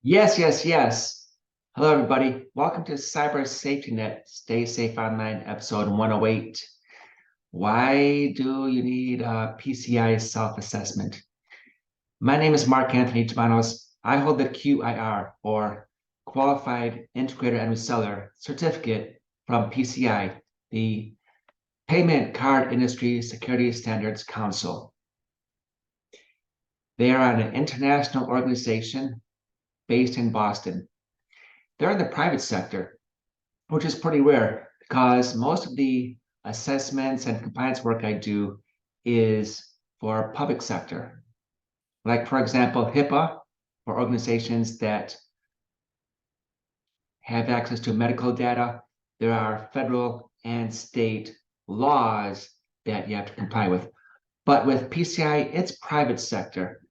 Yes, yes, yes. Hello, everybody. Welcome to Cyber Safety Net Stay Safe Online, episode 108. Why do you need a PCI Self Assessment? My name is Anthony Germanos. I hold the QIR, or Qualified Integrator and Reseller Certificate from PCI, the Payment Card Industry Security Standards Council. They are an international organization based in Boston. They're in the private sector, which is pretty rare because most of the assessments and compliance work I do is for public sector. Like, for example, HIPAA for organizations that have access to medical data. There are federal and state laws that you have to comply with. But with PCI, it's private sector.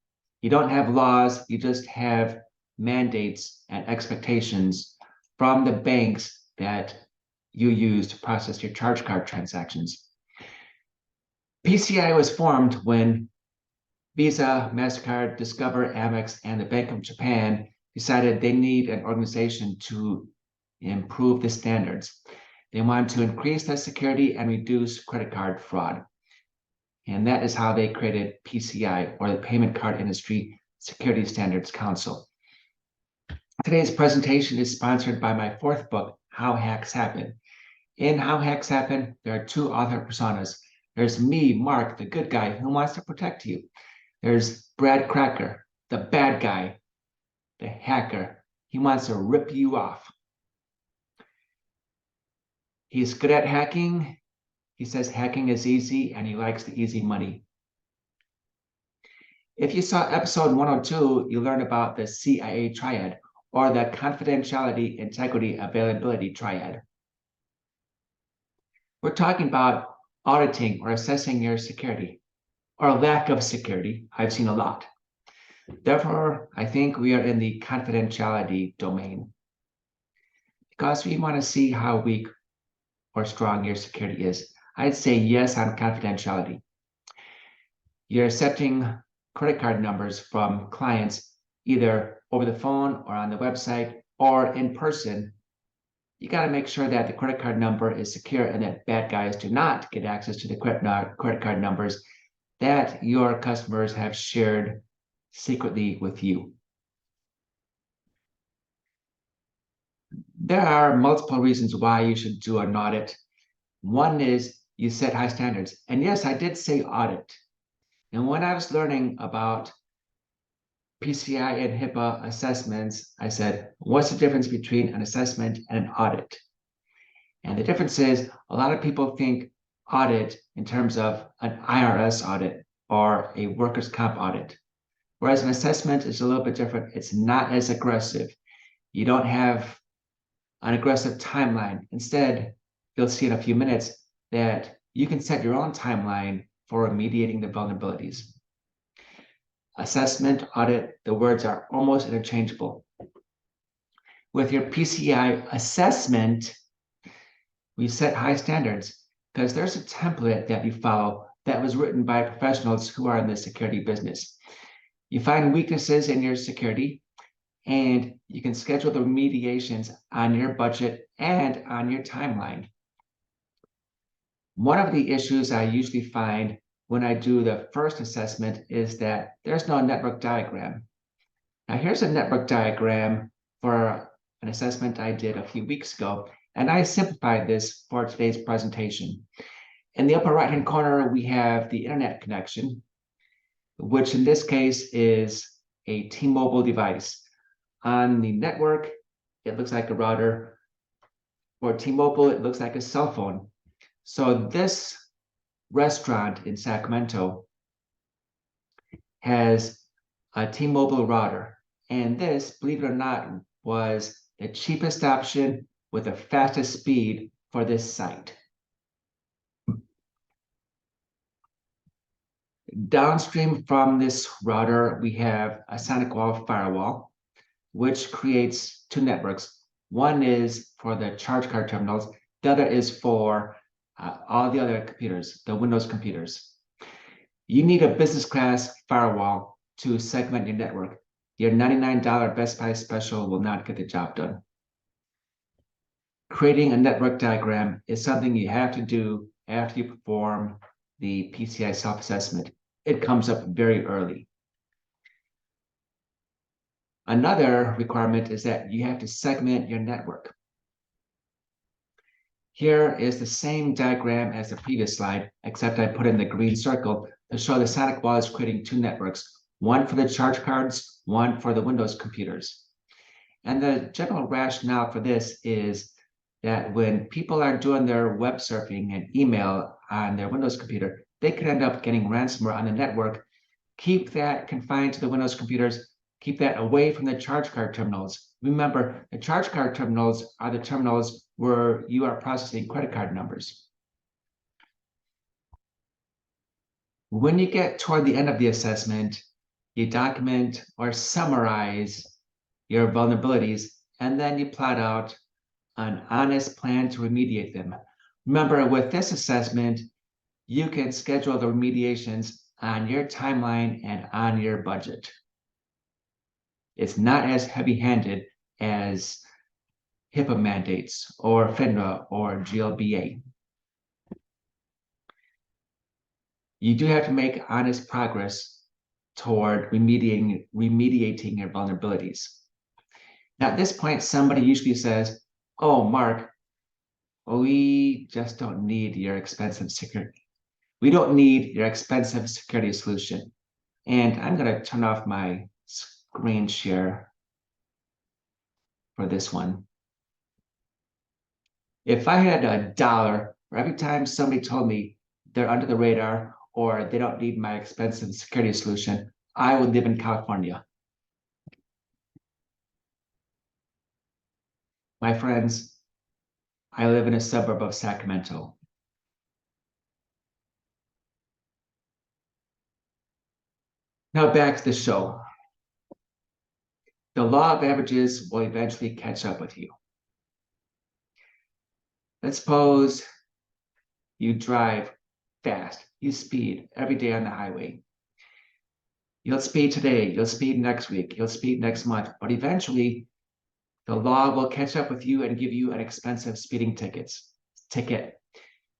You don't have laws, you just have mandates and expectations from the banks that you use to process your charge card transactions. PCI was formed when Visa, MasterCard, Discover, Amex, and the Bank of Japan decided they need an organization to improve the standards. They wanted to increase the security and reduce credit card fraud. And that is how they created PCI, or the Payment Card Industry Security Standards Council. Today's presentation is sponsored by my fourth book, How Hacks Happen. In How Hacks Happen, there are two author personas. There's me, Mark, the good guy who wants to protect you. There's Brad Cracker, the bad guy, the hacker. He wants to rip you off. He's good at hacking. He says hacking is easy, and he likes the easy money. If you saw episode 102, you learned about the CIA Triad, or the Confidentiality, Integrity, Availability Triad. We're talking about auditing or assessing your security, or lack of security. I've seen a lot. Therefore, I think we are in the confidentiality domain, because we want to see how weak or strong your security is. I'd say yes on confidentiality. You're accepting credit card numbers from clients either over the phone or on the website or in person. You got to make sure that the credit card number is secure and that bad guys do not get access to the credit card numbers that your customers have shared secretly with you. There are multiple reasons why you should do an audit. One is you set high standards. And yes, I did say audit. And when I was learning about PCI and HIPAA assessments, I said, what's the difference between an assessment and an audit? And the difference is a lot of people think audit in terms of an IRS audit or a workers' comp audit, whereas an assessment is a little bit different. It's not as aggressive. You don't have an aggressive timeline. Instead, you'll see in a few minutes that you can set your own timeline for remediating the vulnerabilities. Assessment, audit, the words are almost interchangeable. With your PCI assessment, we set high standards because there's a template that you follow that was written by professionals who are in the security business. You find weaknesses in your security, and you can schedule the remediations on your budget and on your timeline. One of the issues I usually find when I do the first assessment is that there's no network diagram. Now, here's a network diagram for an assessment I did a few weeks ago, and I simplified this for today's presentation. In the upper right-hand corner, we have the internet connection, which in this case is a T-Mobile device. On the network, it looks like a router. For T-Mobile, it looks like a cell phone. So this restaurant in Sacramento has a T-Mobile router. And this, believe it or not, was the cheapest option with the fastest speed for this site. Downstream from this router, we have a sonic wall firewall, which creates two networks. One is for the charge card terminals. The other is for all the other computers, the Windows computers. You need a business class firewall to segment your network. Your $99 Best Buy special will not get the job done. Creating a network diagram is something you have to do after you perform the PCI self-assessment. It comes up very early. Another requirement is that you have to segment your network. Here is the same diagram as the previous slide, except I put in the green circle to show the Sonic Wall is creating two networks, one for the charge cards, one for the Windows computers. And the general rationale for this is that when people are doing their web surfing and email on their Windows computer, they could end up getting ransomware on the network. Keep that confined to the Windows computers. Keep that away from the charge card terminals. Remember, the charge card terminals are the terminals where you are processing credit card numbers. When you get toward the end of the assessment, you document or summarize your vulnerabilities, and then you plot out an honest plan to remediate them. Remember, with this assessment, you can schedule the remediations on your timeline and on your budget. It's not as heavy-handed as HIPAA mandates or FINRA or GLBA. You do have to make honest progress toward remediating your vulnerabilities. Now, at this point, somebody usually says, "Oh, Mark, we just don't need your expensive security. We don't need your expensive security solution." And I'm going to turn off my screen share for this one. If I had $1 for every time somebody told me they're under the radar or they don't need my expensive security solution, I would live in California. My friends, I live in a suburb of Sacramento. Now back to the show. The law of averages will eventually catch up with you. Let's suppose you drive fast, you speed every day on the highway. You'll speed today, you'll speed next week, you'll speed next month, but eventually the law will catch up with you and give you an expensive speeding ticket.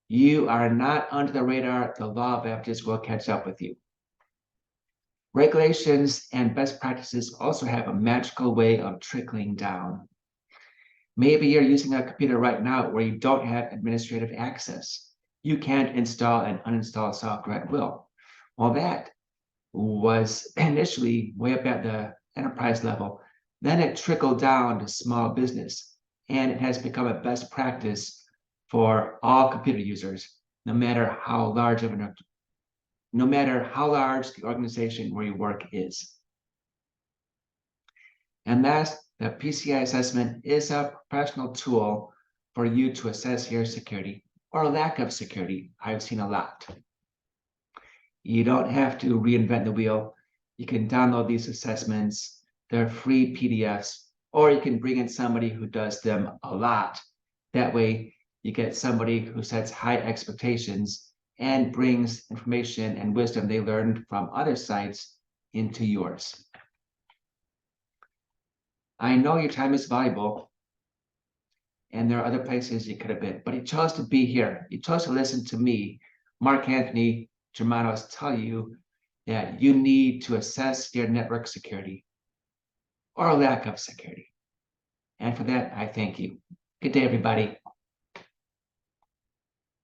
You are not under the radar, the law of averages will catch up with you. Regulations and best practices also have a magical way of trickling down. Maybe you're using a computer right now where you don't have administrative access. You can't install and uninstall software at will. Well, that was initially way up at the enterprise level. Then it trickled down to small business, and it has become a best practice for all computer users, no matter how large the organization where you work is. And last, the PCI assessment is a professional tool for you to assess your security or lack of security. I've seen a lot. You don't have to reinvent the wheel. You can download these assessments. They're free PDFs, or you can bring in somebody who does them a lot. That way, you get somebody who sets high expectations and brings information and wisdom they learned from other sites into yours. I know your time is valuable, and there are other places you could have been, but you chose to be here. You chose to listen to me, Mark Anthony Germanos, tell you that you need to assess your network security or lack of security. And for that, I thank you. Good day, everybody.